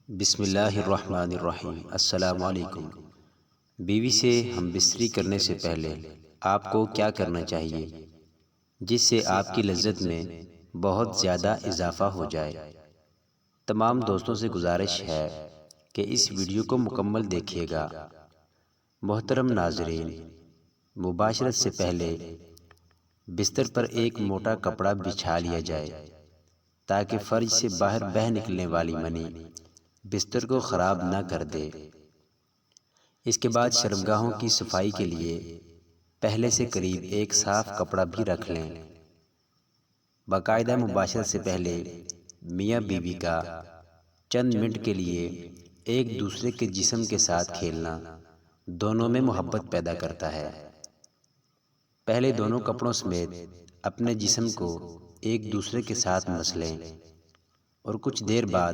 بسم اللہ الرحمن الرحیم۔ السلام علیکم۔ بیوی سے ہم بستری کرنے سے پہلے آپ کو کیا کرنا چاہیے جس سے آپ کی لذت میں بہت زیادہ اضافہ ہو جائے؟ تمام دوستوں سے گزارش ہے کہ اس ویڈیو کو مکمل دیکھیے گا۔ محترم ناظرین، مباشرت سے پہلے بستر پر ایک موٹا کپڑا بچھا لیا جائے تاکہ فرج سے باہر بہہ نکلنے والی منی بستر کو خراب نہ کر دے۔ اس کے بعد شرمگاہوں کی صفائی کے لیے پہلے سے قریب ایک صاف کپڑا بھی رکھ لیں۔ باقاعدہ مباشرت سے پہلے میاں بیوی کا چند منٹ کے لیے ایک دوسرے کے جسم کے ساتھ کھیلنا دونوں میں محبت پیدا کرتا ہے۔ پہلے دونوں کپڑوں سمیت اپنے جسم کو ایک دوسرے کے ساتھ مس لیں اور کچھ دیر بعد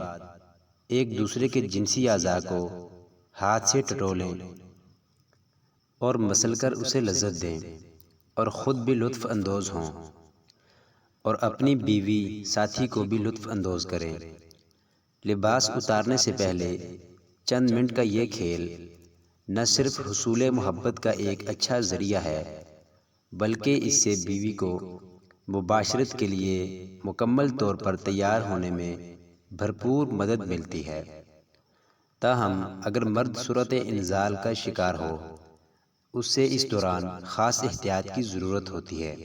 ایک دوسرے کے جنسی اعضاء کو ہاتھ سے ٹٹولیں اور مسل کر اسے لذت دیں اور خود بھی لطف اندوز ہوں اور اپنی بیوی ساتھی کو بھی لطف اندوز کریں۔ لباس اتارنے سے پہلے چند منٹ کا یہ کھیل نہ صرف حصول محبت کا ایک اچھا ذریعہ ہے بلکہ اس سے بیوی کو مباشرت کے لیے مکمل طور پر تیار ہونے میں بھرپور مدد ملتی ہے۔ تاہم اگر مرد صورت انزال کا شکار ہو، اس سے اس دوران خاص احتیاط کی ضرورت ہوتی ہے۔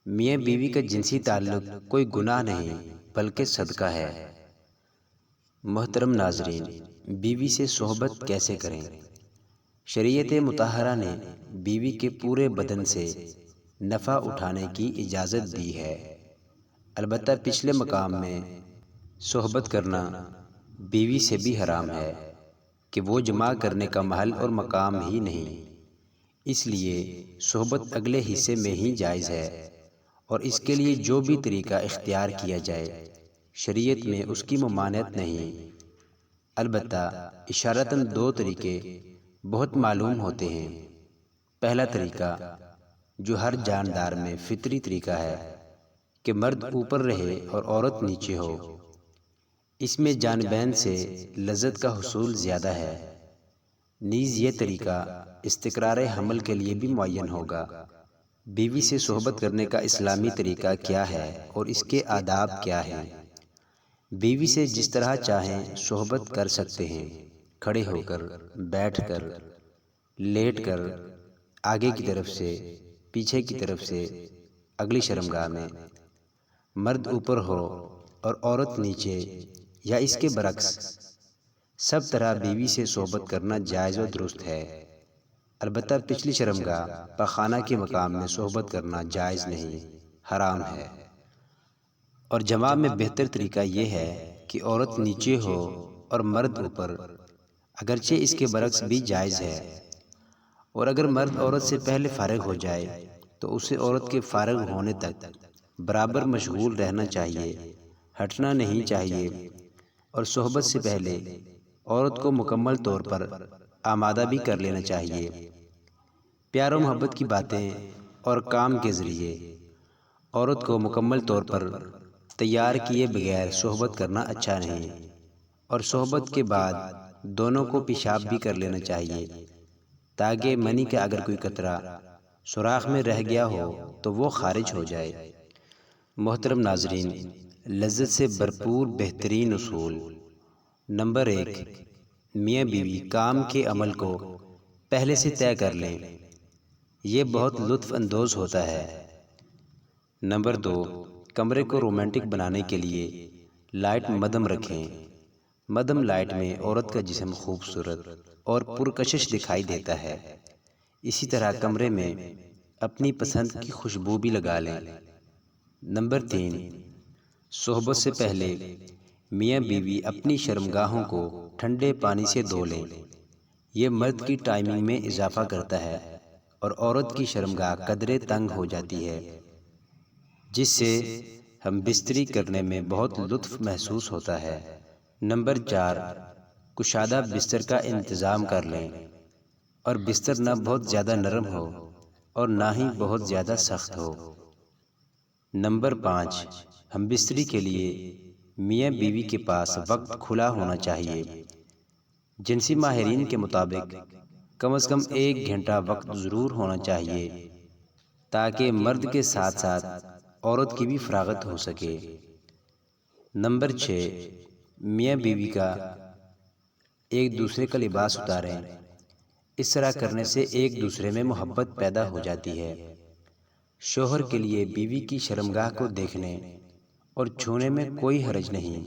میاں بیوی کا جنسی تعلق کوئی گناہ نہیں بلکہ صدقہ ہے۔ محترم ناظرین، بیوی سے صحبت کیسے کریں؟ شریعت مطہرہ نے بیوی کے پورے بدن سے نفع اٹھانے کی اجازت دی ہے، البتہ پچھلے مقام میں صحبت کرنا بیوی سے بھی حرام ہے کہ وہ جماع کرنے کا محل اور مقام ہی نہیں، اس لیے صحبت اگلے حصے میں ہی جائز ہے اور اس کے لیے جو بھی طریقہ اختیار کیا جائے شریعت میں اس کی ممانعت نہیں۔ البتہ اشارتاً دو طریقے بہت معلوم ہوتے ہیں۔ پہلا طریقہ جو ہر جاندار میں فطری طریقہ ہے کہ مرد اوپر رہے اور عورت نیچے ہو، اس میں جانبین سے لذت کا حصول زیادہ ہے۔ نیز یہ طریقہ استقرار حمل کے لیے بھی معین ہوگا۔ بیوی سے صحبت کرنے کا اسلامی طریقہ کیا ہے اور اس کے آداب کیا ہیں؟ بیوی سے جس طرح چاہیں صحبت کر سکتے ہیں، کھڑے ہو کر، بیٹھ کر، لیٹ کر، آگے کی طرف سے، پیچھے کی طرف سے، اگلی شرمگاہ میں۔ مرد اوپر ہو اور عورت نیچے یا اس کے برعکس، سب طرح بیوی سے صحبت کرنا جائز و درست ہے۔ البتہ پچھلی شرمگاہ پاخانہ کے مقام میں صحبت کرنا جائز نہیں، حرام ہے۔ اور جماع میں بہتر طریقہ یہ ہے کہ عورت نیچے ہو اور مرد اوپر، اگرچہ اس کے برعکس بھی جائز ہے۔ اور اگر مرد عورت سے پہلے فارغ ہو جائے تو اسے عورت کے فارغ ہونے تک برابر مشغول رہنا چاہیے، ہٹنا نہیں چاہیے، اور صحبت سے پہلے عورت کو مکمل طور پر آمادہ بھی کر لینا چاہیے۔ پیار و محبت کی باتیں اور کام کے ذریعے عورت کو مکمل طور پر تیار کیے بغیر صحبت کرنا اچھا نہیں، اور صحبت کے بعد دونوں کو پیشاب بھی کر لینا چاہیے تاکہ منی کا اگر کوئی قطرہ سوراخ میں رہ گیا ہو تو وہ خارج ہو جائے۔ محترم ناظرین، لذت سے بھرپور بہترین اصول۔ نمبر 1، میاں بیوی کام کے عمل کو پہلے سے طے کر لیں، یہ بہت لطف اندوز ہوتا ہے۔ نمبر 2، کمرے کو رومانٹک بنانے کے لیے لائٹ مدھم رکھیں۔ مدھم لائٹ میں عورت کا جسم خوبصورت اور پرکشش دکھائی دیتا ہے۔ اسی طرح کمرے میں اپنی پسند کی خوشبو بھی لگا لیں۔ نمبر 3، صحبت سے پہلے میاں بیوی اپنی شرمگاہوں کو ٹھنڈے پانی سے دھو لیں، یہ مرد کی ٹائمنگ میں اضافہ کرتا ہے اور عورت کی شرمگاہ قدرے تنگ ہو جاتی ہے، جس سے ہم بستری کرنے میں بہت لطف محسوس ہوتا ہے۔ نمبر 4، کشادہ بستر کا انتظام کر لیں اور بستر نہ بہت زیادہ نرم ہو اور نہ ہی بہت زیادہ سخت ہو۔ نمبر 5، ہم بستری کے لیے میاں بیوی کے پاس وقت کھلا ہونا چاہیے۔ جنسی ماہرین کے مطابق کم از کم 1 گھنٹہ وقت ضرور ہونا چاہیے تاکہ مرد کے ساتھ ساتھ عورت کی بھی فراغت ہو سکے۔ نمبر 6، میاں بیوی کا ایک دوسرے کا لباس اتاریں۔ اس طرح کرنے سے ایک دوسرے میں محبت پیدا ہو جاتی ہے۔ شوہر کے لیے بیوی کی شرمگاہ کو دیکھنے اور چھونے میں کوئی حرج نہیں،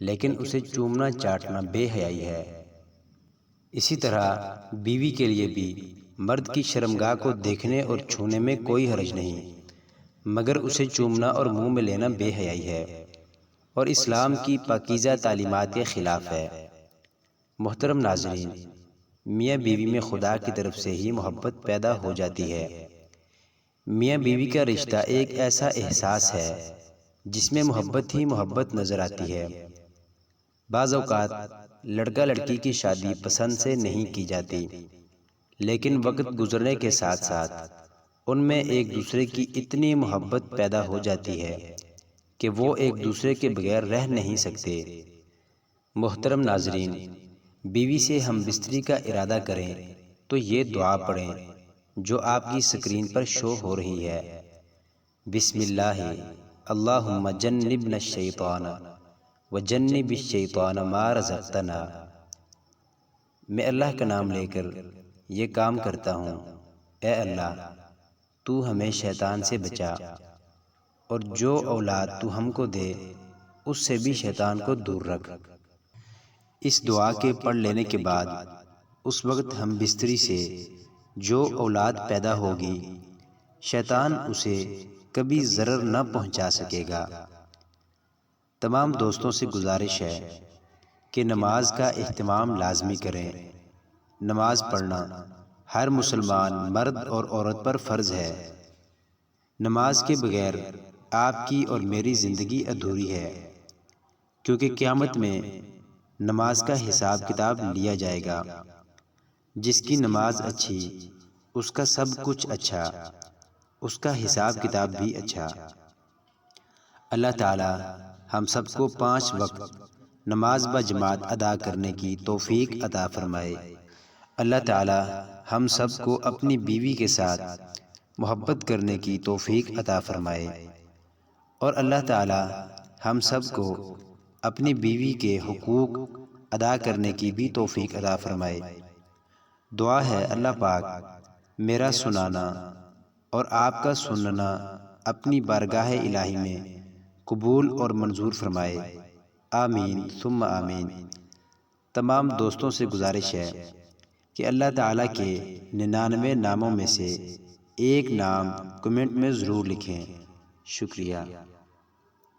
لیکن اسے چومنا چاٹنا بے حیائی ہے۔ اسی طرح بیوی کے لیے بھی مرد کی شرمگاہ کو دیکھنے اور چھونے میں کوئی حرج نہیں، مگر اسے چومنا اور منہ میں لینا بے حیائی ہے اور اسلام کی پاکیزہ تعلیمات کے خلاف ہے۔ محترم ناظرین، میاں بیوی میں خدا کی طرف سے ہی محبت پیدا ہو جاتی ہے۔ میاں بیوی کا رشتہ ایک ایسا احساس ہے جس میں محبت ہی محبت نظر آتی ہے۔ بعض اوقات لڑکا لڑکی کی شادی پسند سے نہیں کی جاتی، لیکن وقت گزرنے کے ساتھ ساتھ ان میں ایک دوسرے کی اتنی محبت پیدا ہو جاتی ہے کہ وہ ایک دوسرے کے بغیر رہ نہیں سکتے۔ محترم ناظرین، بیوی سے ہم بستری کا ارادہ کریں تو یہ دعا پڑھیں جو آپ کی سکرین پر شو ہو رہی ہے۔ بسم اللہ اللہم جنبنا الشیطان وجنب الشیطان ما رزقتنا۔ میں اللہ کا نام لے کر یہ کام کرتا ہوں، اے اللہ تو ہمیں شیطان سے بچا اور جو اولاد تو ہم کو دے اس سے بھی شیطان کو دور رکھ۔ اس دعا کے پڑھ لینے کے بعد اس وقت ہم بستری سے جو اولاد پیدا ہوگی شیطان اسے کبھی ضرر نہ پہنچا سکے گا۔ تمام دوستوں سے گزارش ہے کہ نماز کا اہتمام لازمی کریں۔ نماز پڑھنا ہر مسلمان مرد اور عورت پر فرض ہے۔ نماز کے بغیر آپ کی اور میری زندگی ادھوری ہے، کیونکہ قیامت میں نماز کا حساب کتاب لیا جائے گا۔ جس کی نماز اچھی اس کا سب کچھ اچھا، اس کا حساب کتاب بھی اچھا۔ اللہ تعالی ہم سب کو 5 وقت نماز بجماعت ادا کرنے کی توفیق عطا فرمائے۔ اللہ تعالی ہم سب کو اپنی بیوی کے ساتھ محبت کرنے کی توفیق عطا فرمائے، اور اللہ تعالی ہم سب کو اپنی بیوی کے حقوق ادا کرنے کی بھی توفیق عطا فرمائے۔ دعا ہے اللہ پاک میرا سنانا اور آپ کا سننا اپنی بارگاہ الہی میں قبول اور منظور فرمائے، آمین ثم آمین۔ تمام دوستوں سے گزارش ہے کہ اللہ تعالیٰ کے 99 ناموں میں سے ایک نام کمنٹ میں ضرور لکھیں۔ شکریہ۔